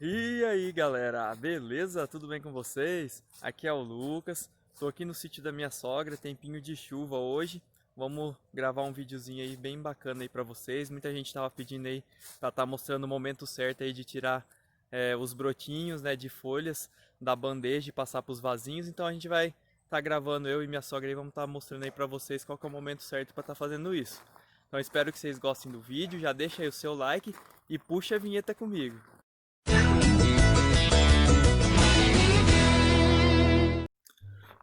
E aí galera, beleza? Tudo bem com vocês? Aqui é o Lucas, tô aqui no sítio da minha sogra, tempinho de chuva hoje. Vamos gravar um videozinho aí bem bacana aí pra vocês. Muita gente tava pedindo aí pra estar mostrando o momento certo aí de tirar os brotinhos, né, de folhas da bandeja e passar pros vasinhos. Então a gente vai estar gravando, eu e minha sogra aí, vamos estar mostrando aí pra vocês qual que é o momento certo pra estar fazendo isso. Então espero que vocês gostem do vídeo, já deixa aí o seu like e puxa a vinheta comigo.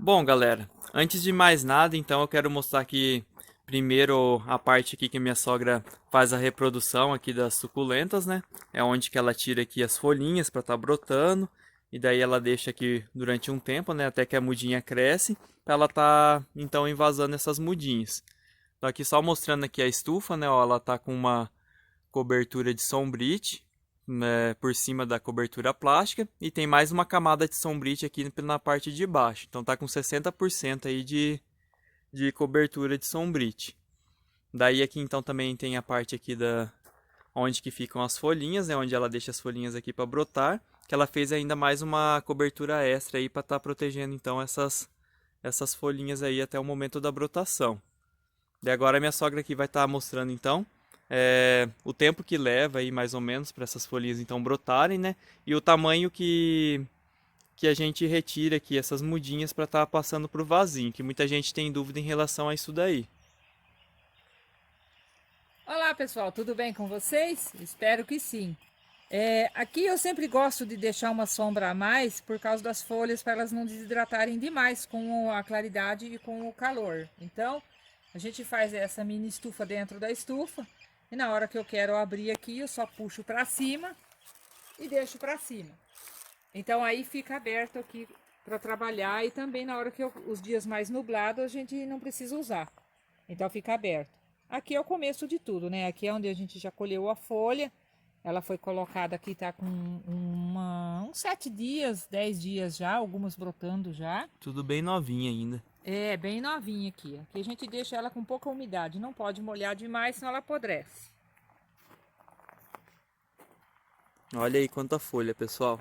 Bom, galera, antes de mais nada, então eu quero mostrar aqui primeiro a parte aqui que a minha sogra faz a reprodução aqui das suculentas, né? É onde que ela tira aqui as folhinhas para estar brotando e daí ela deixa aqui durante um tempo, né? Até que a mudinha cresce, para ela tá então invasando essas mudinhas. Então aqui só mostrando aqui a estufa, né? Ó, ela tá com uma cobertura de sombrite, né, por cima da cobertura plástica e tem mais uma camada de sombrite aqui na parte de baixo. Então tá com 60% aí de cobertura de sombrite. Daí aqui então também tem a parte aqui da onde que ficam as folhinhas, né, onde ela deixa as folhinhas aqui para brotar, que ela fez ainda mais uma cobertura extra aí para estar protegendo então essas folhinhas aí até o momento da brotação. E agora a minha sogra aqui vai estar mostrando então o tempo que leva aí mais ou menos para essas folhinhas então brotarem, né? E o tamanho que a gente retira aqui essas mudinhas para estar passando para o vasinho, que muita gente tem dúvida em relação a isso daí. Olá pessoal, tudo bem com vocês? Espero que sim. Aqui eu sempre gosto de deixar uma sombra a mais por causa das folhas para elas não desidratarem demais com a claridade e com o calor. Então a gente faz essa mini estufa dentro da estufa e na hora que eu quero abrir aqui eu só puxo para cima e deixo para cima. Então aí fica aberto aqui para trabalhar e também na hora que os dias mais nublados a gente não precisa usar. Então fica aberto. Aqui é o começo de tudo, né? Aqui é onde a gente já colheu a folha. Ela foi colocada aqui, tá com uns 7 dias, 10 dias já, algumas brotando já. Tudo bem novinha ainda. É, bem novinha aqui. Aqui a gente deixa ela com pouca umidade. Não pode molhar demais, senão ela apodrece. Olha aí quanta folha, pessoal.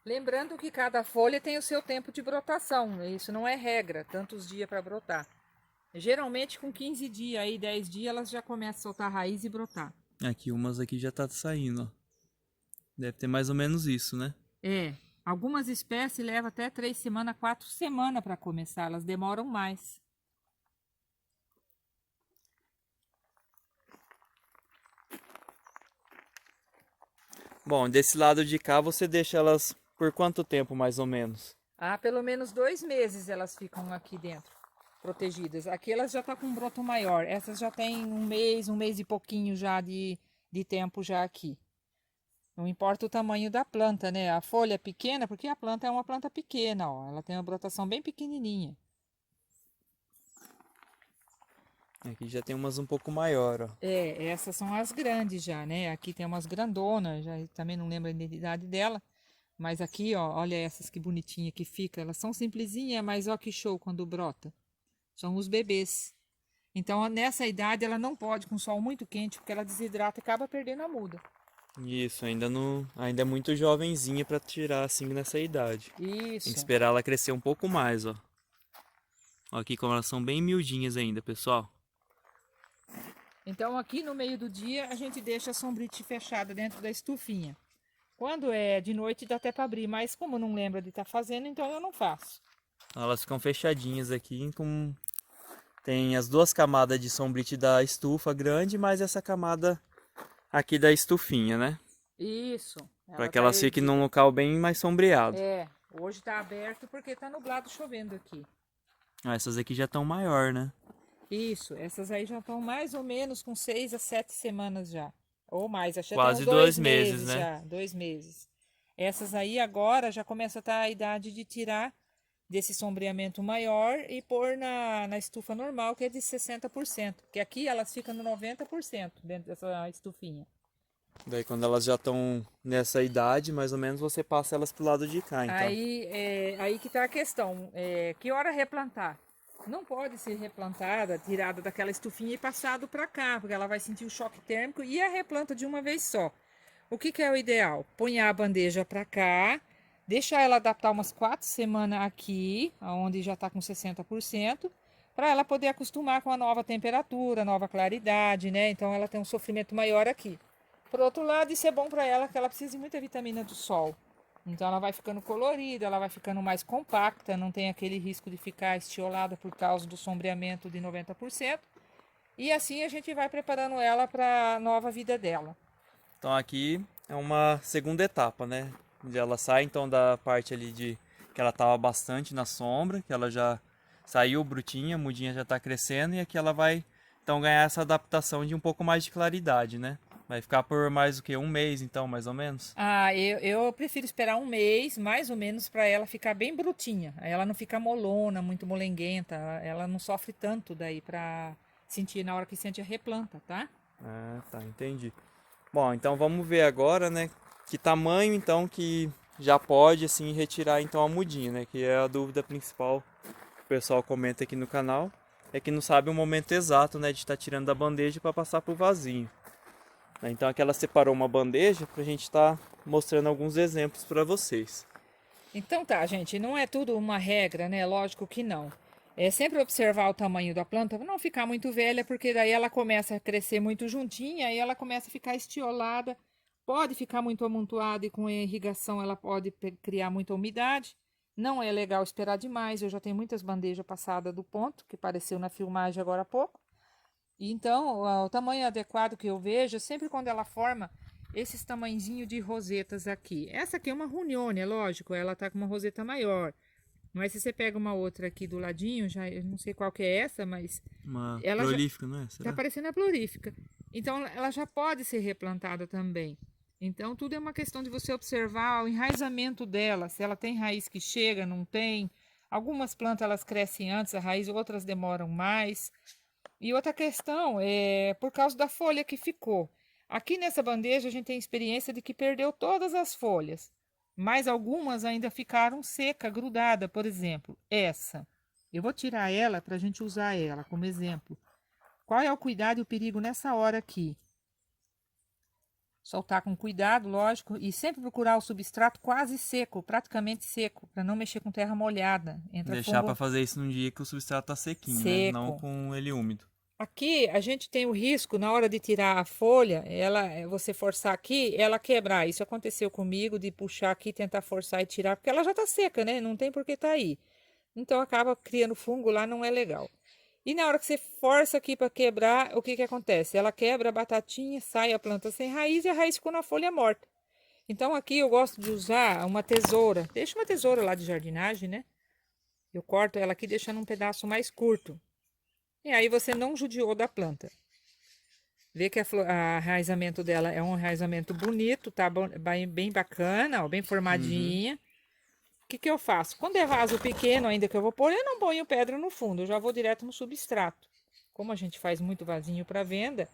Lembrando que cada folha tem o seu tempo de brotação. Isso não é regra, tantos dias para brotar. Geralmente com 15 dias, aí 10 dias, elas já começam a soltar raiz e brotar. Aqui umas aqui já tá saindo, ó. Deve ter mais ou menos isso, né? Algumas espécies levam até 3 semanas, 4 semanas para começar, elas demoram mais. Bom, desse lado de cá você deixa elas por quanto tempo mais ou menos? Pelo menos 2 meses elas ficam aqui dentro, protegidas. Aqui elas já estão com um broto maior, essas já tem um mês e pouquinho já de tempo já aqui. Não importa o tamanho da planta, né? A folha é pequena, porque a planta é uma planta pequena, ó. Ela tem uma brotação bem pequenininha. Aqui já tem umas um pouco maior, ó. Essas são as grandes já, né? Aqui tem umas grandonas, já também não lembro a identidade dela. Mas aqui, ó, olha essas que bonitinha que fica. Elas são simplesinhas, mas ó que show quando brota. São os bebês. Então, nessa idade, ela não pode com sol muito quente, porque ela desidrata e acaba perdendo a muda. Isso, ainda não, ainda é muito jovenzinha para tirar assim nessa idade. Tem que Isso. esperar ela crescer um pouco mais, ó. Ó aqui como elas são bem miudinhas ainda, pessoal. Então, aqui no meio do dia, a gente deixa a sombrite fechada dentro da estufinha. Quando é de noite, dá até para abrir, mas como não lembra de estar fazendo, então eu não faço. Elas ficam fechadinhas aqui com tem as duas camadas de sombrite da estufa grande, mais essa camada aqui da estufinha, né? Isso. Para Ela que tá elas fiquem num erguida. local bem mais sombreado. Hoje tá aberto porque tá nublado chovendo aqui. Ah, essas aqui já estão maior, né? Isso, essas aí já estão mais ou menos com 6 a 7 semanas já. Ou mais, acho que já tem uns Quase 2 2 meses, meses né? já, 2 meses. Essas aí agora já começa a estar a idade de tirar desse sombreamento maior e pôr na estufa normal, que é de 60%. Porque aqui elas ficam no 90% dentro dessa estufinha. Daí quando elas já estão nessa idade, mais ou menos, você passa elas pro lado de cá, então. Aí que tá a questão. Que hora replantar? não pode ser replantada, tirada daquela estufinha e passado para cá, porque ela vai sentir o choque térmico e a replanta de uma vez só. O que é o ideal? Põe a bandeja para cá, deixa ela adaptar umas 4 semanas aqui, onde já está com 60%, para ela poder acostumar com a nova temperatura, nova claridade, né? Então ela tem um sofrimento maior aqui. Por outro lado, isso é bom para ela, que ela precisa de muita vitamina do sol. Então ela vai ficando colorida, ela vai ficando mais compacta, não tem aquele risco de ficar estiolada por causa do sombreamento de 90%. E assim a gente vai preparando ela para a nova vida dela. Então aqui é uma segunda etapa, né? Onde ela sai então da parte ali de que ela estava bastante na sombra, que ela já saiu brutinha, a mudinha já está crescendo e aqui ela vai então ganhar essa adaptação de um pouco mais de claridade, né? Vai ficar por mais o que? Um mês então, mais ou menos? Ah, eu prefiro esperar um mês, mais ou menos, para ela ficar bem brutinha. Aí ela não fica molona, muito molenguenta, ela não sofre tanto daí para sentir na hora que sente a replanta, tá? Ah, tá, entendi. Bom, então vamos ver agora, né, que tamanho então que já pode assim retirar então a mudinha, né, que é a dúvida principal que o pessoal comenta aqui no canal, é que não sabe o momento exato, né, de estar tirando da bandeja para passar pro vasinho. Então aqui ela separou uma bandeja para a gente estar mostrando alguns exemplos para vocês. Então tá, gente, não é tudo uma regra, né? Lógico que não. É sempre observar o tamanho da planta, não ficar muito velha, porque daí ela começa a crescer muito juntinha e ela começa a ficar estiolada, pode ficar muito amontoada e com a irrigação ela pode criar muita umidade. Não é legal esperar demais, eu já tenho muitas bandejas passadas do ponto, que apareceu na filmagem agora há pouco. Então, o tamanho adequado que eu vejo é sempre quando ela forma esses tamanzinhos de rosetas aqui. Essa aqui é uma Runione, é lógico, ela tá com uma roseta maior. Mas se você pega uma outra aqui do ladinho, já eu não sei qual que é essa, mas Uma ela já prolífica, não é? tá Será? parecendo a florífica. Então, ela já pode ser replantada também. Então, tudo é uma questão de você observar o enraizamento dela, se ela tem raiz que chega, não tem. Algumas plantas elas crescem antes a raiz, outras demoram mais. E outra questão é por causa da folha que ficou. Aqui nessa bandeja a gente tem experiência de que perdeu todas as folhas, mas algumas ainda ficaram seca, grudada, por exemplo, essa. Eu vou tirar ela para a gente usar ela como exemplo. Qual é o cuidado e o perigo nessa hora aqui? Soltar com cuidado, lógico, e sempre procurar o substrato quase seco, praticamente seco, para não mexer com terra molhada. Entra Deixar para fungo fazer isso num dia que o substrato tá sequinho, né? Não seco. com ele úmido. Aqui a gente tem o risco, na hora de tirar a folha, você forçar aqui, ela quebrar. Isso aconteceu comigo, de puxar aqui, tentar forçar e tirar, porque ela já tá seca, né? Não tem por que tá aí. Então acaba criando fungo lá, não é legal. E na hora que você força aqui para quebrar, o que que acontece? Ela quebra a batatinha, sai a planta sem raiz e a raiz ficou na folha morta. Então aqui eu gosto de usar uma tesoura. Deixa uma tesoura lá de jardinagem, né? Eu corto ela aqui deixando um pedaço mais curto. E aí você não judiou da planta. Vê que a enraizamento dela é um enraizamento bonito, tá bem bacana, ó, bem Uhum. formadinha. O que que eu faço? Quando é vaso pequeno ainda que eu vou pôr, eu não ponho pedra no fundo, eu já vou direto no substrato. Como a gente faz muito vasinho para venda,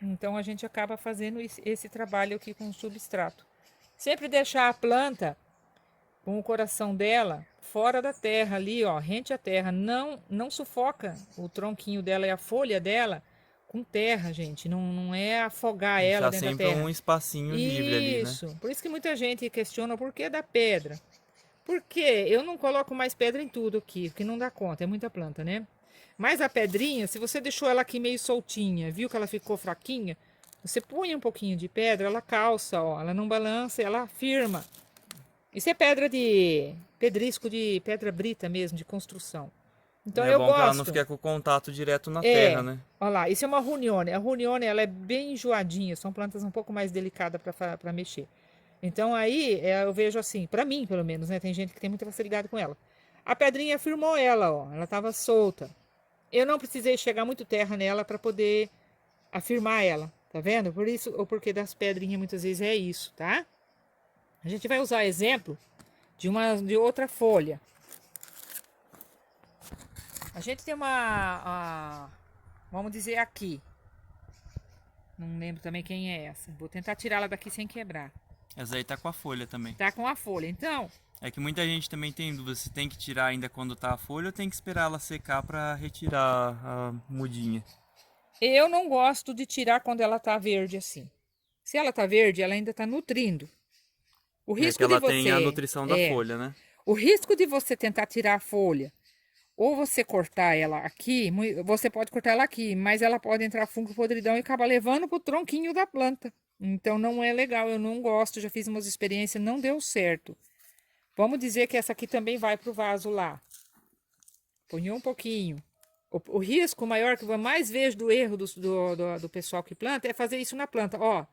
então a gente acaba fazendo esse trabalho aqui com o substrato. Sempre deixar a planta com o coração dela fora da terra ali, ó, rente à terra. Não sufoca o tronquinho dela e a folha dela com terra, gente. Não é afogar ela Deixar dentro da sempre um terra. espacinho livre ali, né? Isso. Por isso que muita gente questiona o porquê da pedra. Porque eu não coloco mais pedra em tudo aqui, porque não dá conta, é muita planta, né? Mas a pedrinha, se você deixou ela aqui meio soltinha, viu que ela ficou fraquinha, você põe um pouquinho de pedra, ela calça, ó, ela não balança, ela firma. Isso é pedra de pedrisco de pedra brita mesmo, de construção. Então É eu bom que ela não gosto. fique com contato direto na terra, É, né? olha lá, isso é uma runione. A runione ela é bem enjoadinha, são plantas um pouco mais delicadas para mexer. Então aí eu vejo assim, para mim pelo menos, né? Tem gente que tem muita facilidade com ela. A pedrinha firmou ela, ó, ela estava solta. Eu não precisei chegar muito terra nela para poder afirmar ela, tá vendo? Por isso, ou porque das pedrinhas muitas vezes é isso, tá? A gente vai usar exemplo de outra folha. A gente tem vamos dizer aqui. Não lembro também quem é essa. Vou tentar tirá-la daqui sem quebrar. Essa aí tá com a folha também. Tá com a folha. Então, É que muita gente também tem dúvida se tem que tirar ainda quando tá a folha ou tem que esperar ela secar para retirar a mudinha. Eu não gosto de tirar quando ela tá verde assim. Se ela tá verde, ela ainda tá nutrindo. O É que risco de ela tem a você nutrição da é, folha, né? o risco de você tentar tirar a folha ou você cortar ela aqui, você pode cortar ela aqui, mas ela pode entrar fungo podridão e acabar levando pro tronquinho da planta. Então não é legal, eu não gosto, já fiz umas experiências, não deu certo. Vamos dizer que essa aqui também vai pro vaso lá. Ponhou um pouquinho. O risco maior que eu mais vejo do erro do pessoal que planta é fazer isso na planta. Ó,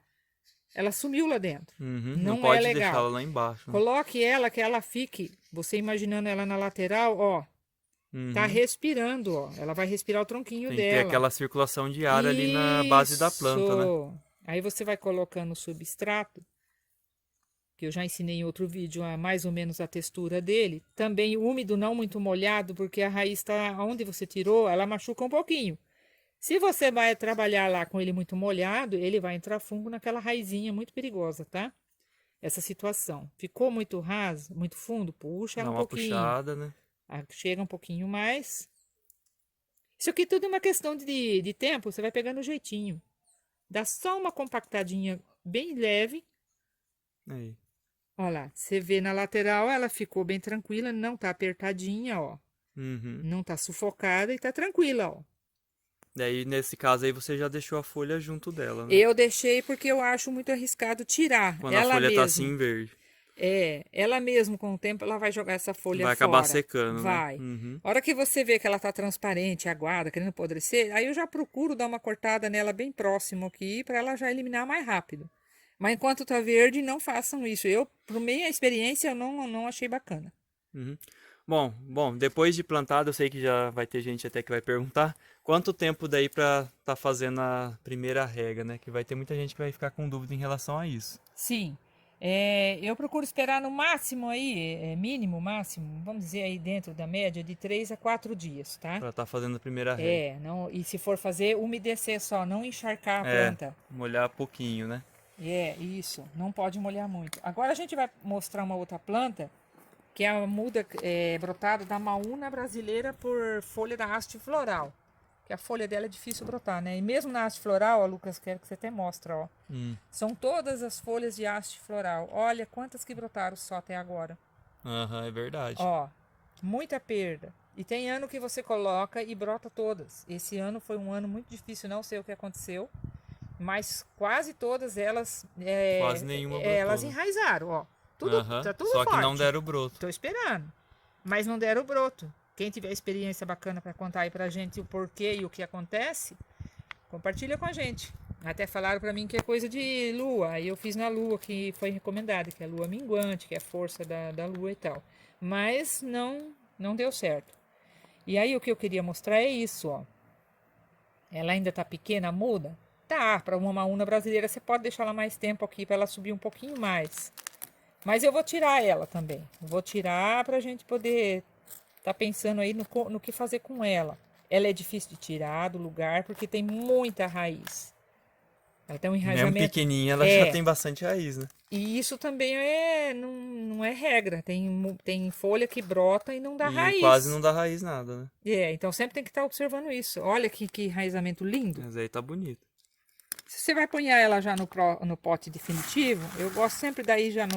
ela sumiu lá dentro. Uhum, não Não é pode deixar ela legal. lá embaixo, né? Coloque ela que ela fique, você imaginando ela na lateral, ó, tá Uhum. respirando, ó. Ela vai respirar o tronquinho Tem que ter dela. aquela circulação de ar ali na base da planta, né? Isso. Aí você vai colocando o substrato, que eu já ensinei em outro vídeo, mais ou menos a textura dele. Também úmido, não muito molhado, porque a raiz está onde você tirou, ela machuca um pouquinho. Se você vai trabalhar lá com ele muito molhado, ele vai entrar fungo naquela raizinha muito perigosa, tá? Essa situação. Ficou muito raso, muito fundo, puxa ela Dá um uma pouquinho. puxada, né? Chega um pouquinho mais. Isso aqui tudo é uma questão de tempo, você vai pegando o jeitinho. Dá só uma compactadinha bem leve. Aí. Ó lá, você vê na lateral, ela ficou bem tranquila, não tá apertadinha, ó. Uhum. Não tá sufocada e tá tranquila, ó. Daí, nesse caso aí, você já deixou a folha junto dela, né? Eu deixei porque eu acho muito arriscado tirar Quando a ela folha tá mesmo. assim verde. Ela mesmo com o tempo ela vai jogar essa folha Vai acabar fora. secando, né? Vai. Uhum. A hora que você vê que ela tá transparente, aguada, querendo apodrecer, aí eu já procuro dar uma cortada nela bem próximo aqui para ela já eliminar mais rápido. Mas enquanto tá verde, não façam isso. Eu, por minha experiência, eu não achei bacana. Uhum. Bom, depois de plantado, eu sei que já vai ter gente até que vai perguntar quanto tempo daí pra tá fazendo a primeira rega, né? Que vai ter muita gente que vai ficar com dúvida em relação a isso. Sim. Eu procuro esperar no máximo aí, mínimo, máximo, vamos dizer aí dentro da média, de 3 a 4 dias, tá? Pra tá fazendo a primeira rega. Não, e se for fazer, umedecer só, não encharcar a É, planta. molhar pouquinho, né? Isso, não pode molhar muito. Agora a gente vai mostrar uma outra planta, que é a muda brotada da maúna brasileira por folha da haste floral. Que a folha dela é difícil brotar, né? E mesmo na haste floral, ó, Lucas, quero que você até mostre, ó. São todas as folhas de haste floral. Olha quantas que brotaram só até agora. Aham, é verdade. Ó, muita perda. E tem ano que você coloca e brota todas. Esse ano foi um ano muito difícil, não sei o que aconteceu. Mas quase todas elas, Quase nenhuma brotou, elas né? enraizaram, ó. Aham, Tá tudo só que forte. não deram o broto. Tô esperando. Mas não deram o broto. Quem tiver experiência bacana para contar aí pra gente o porquê e o que acontece, compartilha com a gente. Até falaram para mim que é coisa de lua. Aí eu fiz na lua, que foi recomendado, que é a lua minguante, que é a força da lua e tal. Mas não deu certo. E aí o que eu queria mostrar é isso, ó. Ela ainda tá pequena, muda? Tá, para uma maúna brasileira você pode deixar ela mais tempo aqui para ela subir um pouquinho mais. Mas eu vou tirar ela também. Vou tirar pra gente poder tá pensando aí no que fazer com ela. Ela é difícil de tirar do lugar porque tem muita raiz. Ela tem um Mesmo enraizamento. pequenininha, ela já tem bastante raiz, né? E isso também não é regra. Tem folha que brota e não dá E quase não raiz. dá raiz nada, né? Então sempre tem que estar observando isso. Olha que enraizamento lindo. Mas aí tá bonito. Se você vai pôr ela já no pote definitivo, eu gosto sempre daí já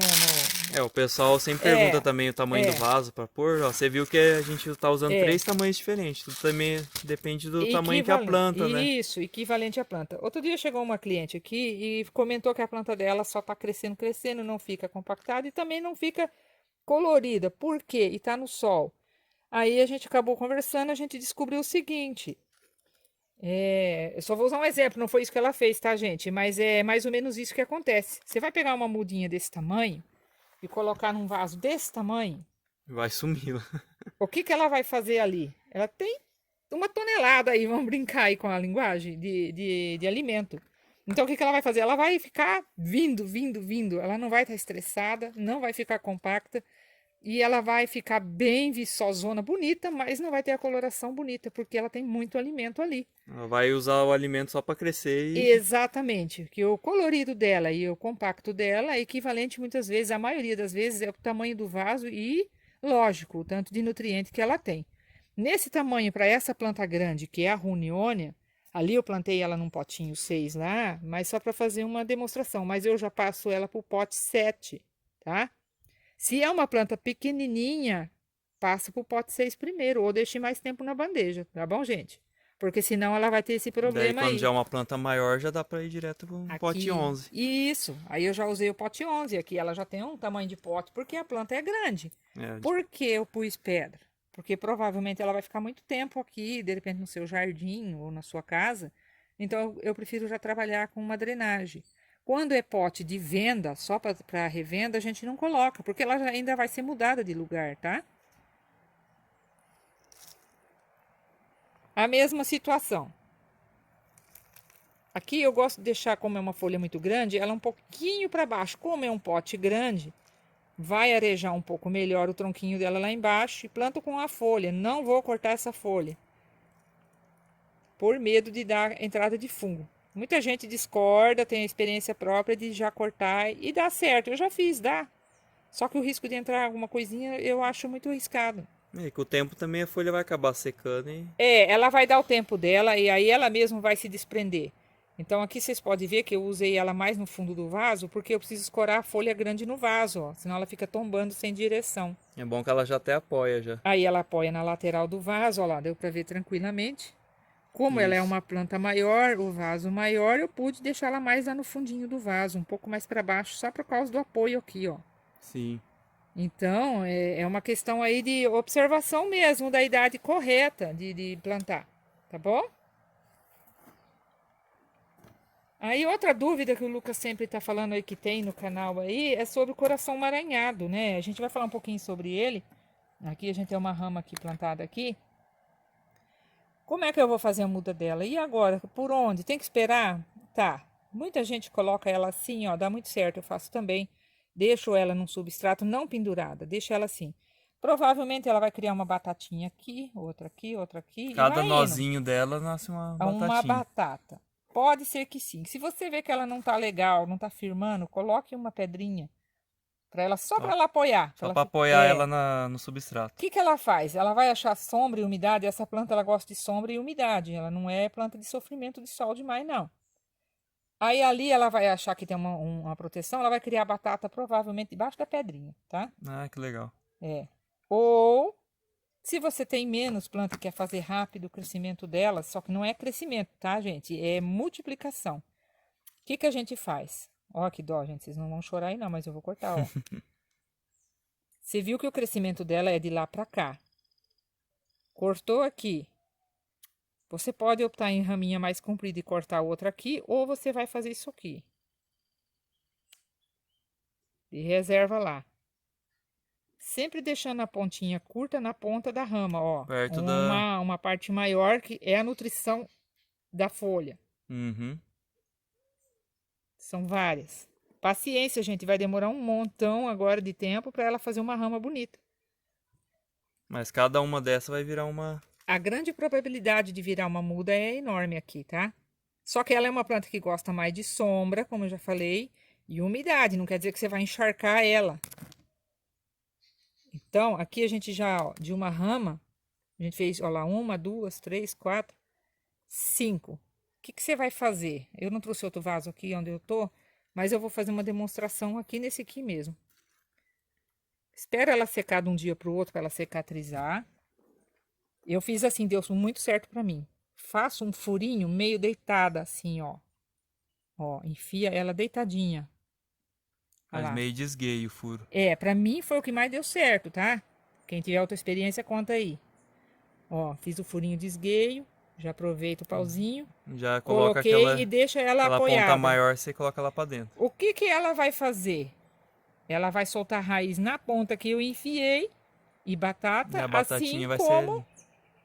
É, o pessoal sempre pergunta também o tamanho do é. vaso para pôr. Ó, você viu que a gente tá usando É. 3 tamanhos diferentes. Tudo também depende do tamanho que a Equivalente. planta, né? Isso, equivalente à planta. Outro dia chegou uma cliente aqui e comentou que a planta dela só está crescendo, crescendo, não fica compactada e também não fica colorida. Por quê? E está no sol. Aí a gente acabou conversando, a gente descobriu o seguinte. Eu só vou usar um exemplo, não foi isso que ela fez, tá, gente? Mas é mais ou menos isso que acontece. Você vai pegar uma mudinha desse tamanho e colocar num vaso desse tamanho, Vai sumir. o que ela vai fazer ali? Ela tem 1 tonelada aí, vamos brincar aí com a linguagem de alimento. Então, o que ela vai fazer? Ela vai ficar vindo. Ela não vai estar estressada, não vai ficar compacta. E ela vai ficar bem viçosona, bonita, mas não vai ter a coloração bonita, porque ela tem muito alimento ali. Ela vai usar o alimento só para crescer e... Exatamente, que o colorido dela e o compacto dela é equivalente muitas vezes, a maioria das vezes, é o tamanho do vaso e, lógico, o tanto de nutriente que ela tem. Nesse tamanho, para essa planta grande, que é a Runionia, ali eu plantei ela num potinho 6 lá, mas só para fazer uma demonstração, mas eu já passo ela para o pote 7, tá? Se é uma planta pequenininha, passa para o pote 6 primeiro, ou deixe mais tempo na bandeja, tá bom, gente? Porque senão ela vai ter esse Daí problema quando já é aí. uma planta maior, já dá para ir direto para um pote Aqui, 11. isso. Aí eu já usei o pote 11. Aqui ela já tem um tamanho de pote, porque a planta é grande. É, Por que eu pus pedra? Porque provavelmente ela vai ficar muito tempo aqui, de repente no seu jardim ou na sua casa. Então eu prefiro já trabalhar com uma drenagem. Quando é pote de venda, só para revenda, a gente não coloca, porque ela ainda vai ser mudada de lugar, tá? A mesma situação. Aqui eu gosto de deixar, como é uma folha muito grande, ela um pouquinho para baixo. Como é um pote grande, vai arejar um pouco melhor o tronquinho dela lá embaixo e planto com a folha. Não vou cortar essa folha, por medo de dar entrada de fungo. Muita gente discorda, tem a experiência própria de já cortar e dá certo. Eu já fiz, dá. Só que o risco de entrar alguma coisinha eu acho muito arriscado. e com o tempo também a folha vai acabar secando e... É, ela vai dar o tempo dela e aí ela mesma vai se desprender. Então aqui vocês podem ver que eu usei ela mais no fundo do vaso, porque eu preciso escorar a folha grande no vaso, ó, senão ela fica tombando sem direção. É bom que ela já até apoia já. Aí ela apoia na lateral do vaso, ó lá, deu para ver tranquilamente. Como ela é Isso. uma planta maior, o vaso maior, eu pude deixar ela mais lá no fundinho do vaso, um pouco mais para baixo, só por causa do apoio aqui, ó. Sim. Então, é uma questão aí de observação mesmo da idade correta de plantar, tá bom? Aí outra dúvida que o Lucas sempre está falando aí que tem no canal aí é sobre o coração emaranhado, né? A gente vai falar um pouquinho sobre ele. Aqui a gente tem uma rama aqui plantada aqui. Como é que eu vou fazer a muda dela? E agora? Por onde? Tem que esperar? Tá. Muita gente coloca ela assim, ó, dá muito certo, eu faço também. Deixo ela num substrato não pendurada, deixo ela assim. Provavelmente ela vai criar uma batatinha aqui, outra aqui e Cada vai indo. nozinho dela nasce uma Uma batatinha. batata. Pode ser que sim. Se você vê que ela não tá legal, não tá firmando, coloque uma pedrinha para ela só para Só, ela apoiar. só para apoiar ela no O substrato. que que ela faz? Ela vai achar sombra e umidade. Essa planta ela gosta de sombra e umidade. Ela não é planta de sofrimento de sol demais, não. Aí ali ela vai achar que tem uma proteção, ela vai criar batata provavelmente debaixo da pedrinha, tá? Ah, que legal. É. Ou se você tem menos planta e quer fazer rápido o crescimento dela, só que não é crescimento, tá, gente? É multiplicação. O que que a gente faz? Ó, que dó, gente. Vocês não vão chorar aí, não, mas eu vou cortar, ó. Você viu que o crescimento dela é de lá pra cá. Cortou aqui. Você pode optar em raminha mais comprida e cortar outra aqui, ou você vai fazer isso aqui. E reserva lá. Sempre deixando a pontinha curta na ponta da rama, ó. Perto da... Uma parte maior que é a nutrição da folha. Uhum. São várias. Paciência, gente, vai demorar um montão agora de tempo para ela fazer uma rama bonita. Mas cada uma dessas vai virar uma... A grande probabilidade de virar uma muda é enorme aqui, tá? Só que ela é uma planta que gosta mais de sombra, como eu já falei, e umidade. Não quer dizer que você vai encharcar ela. Então, aqui a gente já, ó, de uma rama, a gente fez, ó lá, 1, 2, 3, 4, 5. O que que você vai fazer? Eu não trouxe outro vaso aqui onde eu tô, mas eu vou fazer uma demonstração aqui nesse aqui mesmo. Espera ela secar de um dia para o outro para ela cicatrizar. Eu fiz assim, deu muito certo para mim. Faço um furinho meio deitada assim, ó. Ó, enfia ela deitadinha. Olha Faz lá. meio de esgueio o furo. É, para mim foi o que mais deu certo, tá? Quem tiver outra experiência, conta aí. Ó, fiz o furinho de esgueio, já aproveito o pauzinho, Já coloca coloquei e deixa ela aquela ponta apoiada. maior, você coloca lá pra dentro. O que que ela vai fazer? Ela vai soltar a raiz na ponta que eu enfiei e E batata, a batatinha vai ser...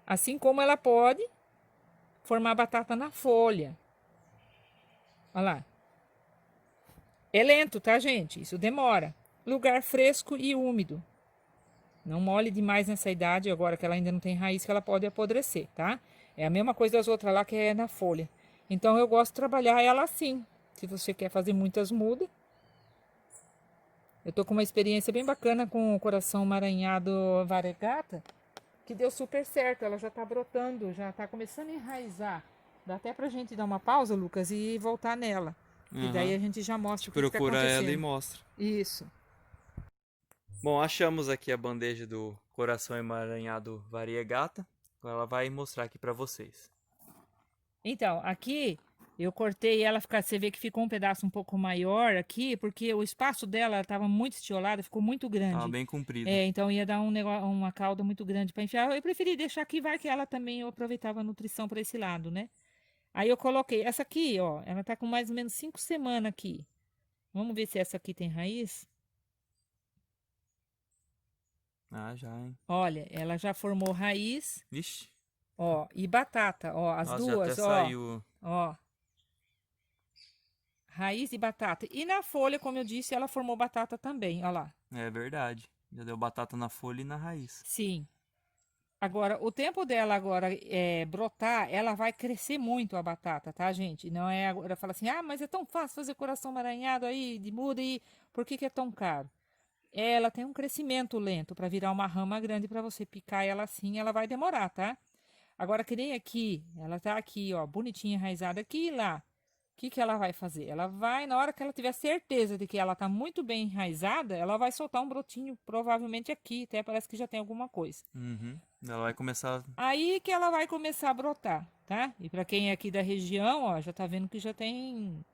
assim como ela pode formar batata na folha. Olha lá. É lento, tá, gente? Isso demora. Lugar fresco e úmido. Não molhe demais nessa idade, agora que ela ainda não tem raiz, que ela pode apodrecer, tá? É a mesma coisa das outras lá que é na folha. Então eu gosto de trabalhar ela assim. Se você quer fazer muitas mudas. Eu tô com uma experiência bem bacana com o coração emaranhado variegata, que deu super certo. Ela já tá brotando, já tá começando a enraizar. Dá até pra gente dar uma pausa, Lucas, e voltar nela. E daí Aham. a gente já Te mostra o que tá procura ela e acontecendo. mostra. Isso. Bom, achamos aqui a bandeja do coração emaranhado variegata. Ela vai mostrar aqui pra vocês. Então, aqui eu cortei ela, você vê que ficou um pedaço um pouco maior aqui, porque o espaço dela estava muito estiolado, ficou muito Tava grande. bem comprida. É, então ia dar uma cauda muito grande para enfiar. Eu preferi deixar aqui, vai que ela também eu aproveitava a nutrição para esse lado, né? Aí eu coloquei essa aqui, ó, ela tá com mais ou menos 5 semanas aqui. Vamos ver se essa aqui tem raiz. Ah, já, hein? Olha, ela já formou raiz, Vixe. ó, e batata, ó, as Nossa, já até duas, ó, saiu. ó. Raiz e batata. E na folha, como eu disse, ela formou batata também, ó lá. É verdade. Já deu batata na folha e na raiz. Sim. Agora, o tempo dela agora brotar, ela vai crescer muito a batata, tá, gente? Não é agora fala assim, ah, mas é tão fácil fazer coração emaranhado aí, de muda aí, por que que é tão caro? Ela tem um crescimento lento para virar uma rama grande para você picar ela assim, ela vai demorar, tá? Agora, que nem aqui, ela tá aqui, ó, bonitinha, enraizada aqui e lá. O que que ela vai fazer? Ela vai, na hora que ela tiver certeza de que ela tá muito bem enraizada, ela vai soltar um brotinho, provavelmente aqui, até parece que já tem alguma coisa. Uhum. Ela vai começar. Aí que ela vai começar a brotar, tá? E para quem é aqui da região, ó, já tá vendo que já tem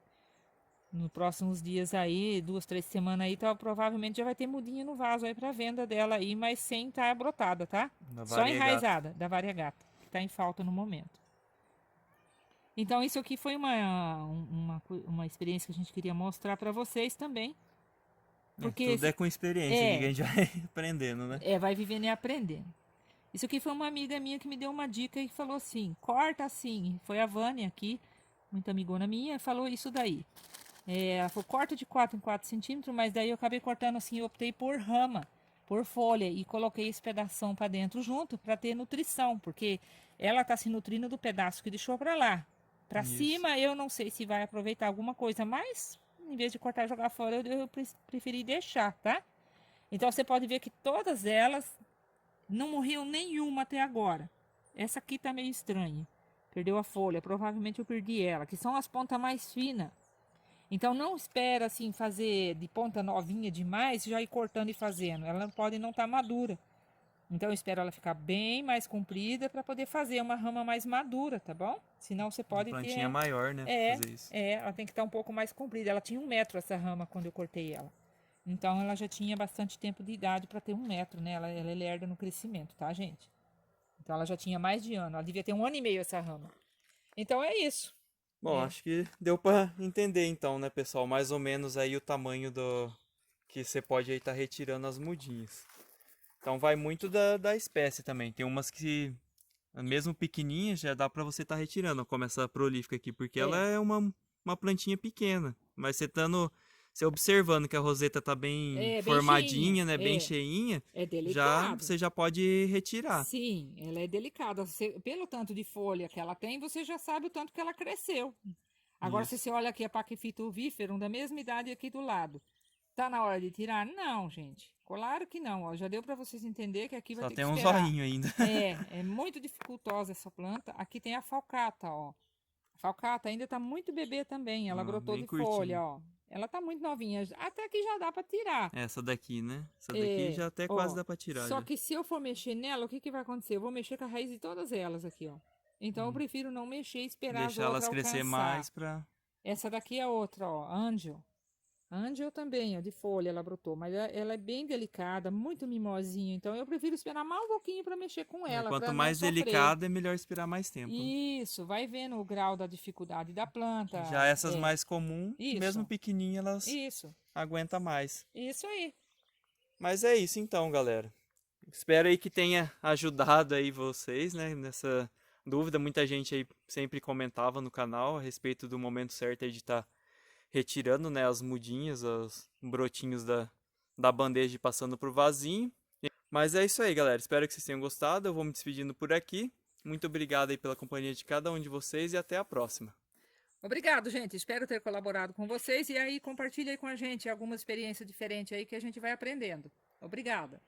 nos próximos dias aí, 2, 3 semanas aí, tá, provavelmente já vai ter mudinha no vaso aí para venda dela aí, mas sem estar brotada, tá? Da Só variegata. enraizada, da variegata, que tá em falta no momento. Então, isso aqui foi uma experiência que a gente queria mostrar para vocês também. É, Porque tudo é com experiência aqui que a é, gente vai aprendendo, né? vai vivendo e aprendendo. Isso aqui foi uma amiga minha que me deu uma dica e falou assim: corta assim. Foi a Vânia aqui, muita amigona minha, falou isso daí. Ela falou: corta de 4 em 4 centímetros, mas daí eu acabei cortando assim, eu optei por rama, por folha e coloquei esse pedação para dentro junto para ter nutrição, porque ela tá se nutrindo do pedaço que deixou para lá. Para Isso. cima eu não sei se vai aproveitar alguma coisa, mas em vez de cortar e jogar fora, eu preferi deixar, tá? Então você pode ver que todas elas não morreu nenhuma até agora. Essa aqui tá meio estranha. Perdeu a folha, provavelmente eu perdi ela, que são as pontas mais finas. Então não espera assim fazer de ponta novinha demais, já ir cortando e fazendo. Ela pode não estar madura. Então eu espero ela ficar bem mais comprida para poder fazer uma rama mais madura, tá bom? Senão você Uma pode plantinha ter. maior, né? Pra fazer isso. Ela tem que estar um pouco mais comprida. Ela tinha 1 metro essa rama quando eu cortei ela. Então ela já tinha bastante tempo de idade para ter 1 metro, né? Ela é lerda no crescimento, tá, gente? Então ela já tinha mais de ano. Ela devia ter 1 ano e meio essa rama. Então é isso. Bom, É. acho que deu pra entender então, né, pessoal? Mais ou menos aí o tamanho do que você pode aí estar retirando as mudinhas. Então vai muito da espécie também. Tem umas que, mesmo pequenininhas, já dá pra você estar retirando, como essa prolífica aqui, porque ela É. é uma plantinha pequena. Mas você observando que a roseta tá bem É bem cheinha. formadinha, né, bem cheinha, É já delicado. você já pode retirar. Sim, ela é delicada. Pelo tanto de folha que ela tem, você já sabe o tanto que ela cresceu. Agora, se Isso. você olha aqui a Paquifito viferum, da mesma idade aqui do lado, tá na hora de tirar? Não, gente. Claro que não. Ó, já deu para vocês entender que aqui vai Só ter que tem um esperar. zoinho ainda. É muito dificultosa essa planta. Aqui tem a falcata, ó. A falcata ainda tá muito bebê também. Ela Ah, brotou bem de folha, curtinho. ó. Ela tá muito novinha. Até que já dá para tirar. Essa daqui, né? Essa daqui É, já até quase ó. dá pra tirar Só já. que se eu for mexer nela, o que que vai acontecer? Eu vou mexer com a raiz de todas elas aqui, ó. Então eu Hum. prefiro não mexer e esperar as Deixar elas outras crescer alcançar. mais pra. Essa daqui é outra, ó, Angel. Angel também, ó, de folha ela brotou, mas ela é bem delicada, muito mimosinha, então eu prefiro esperar mais um pouquinho para mexer com É, ela, quanto para não mais sofrer. delicado, é melhor esperar mais tempo, né? Isso, vai vendo o grau da dificuldade da planta. Já essas É, mais comuns, mesmo isso, pequenininhas, elas isso, aguentam mais. isso aí. Mas é isso então, galera. Espero aí que tenha ajudado aí vocês, né, nessa dúvida. Muita gente aí sempre comentava no canal a respeito do momento certo aí de estar retirando, né, as mudinhas, os brotinhos da bandeja e passando pro vasinho. Mas é isso aí, galera. Espero que vocês tenham gostado. Eu vou me despedindo por aqui. Muito obrigado aí pela companhia de cada um de vocês e até a próxima. Obrigado, gente. Espero ter colaborado com vocês e aí compartilhe aí com a gente alguma experiência diferente aí que a gente vai aprendendo. Obrigada.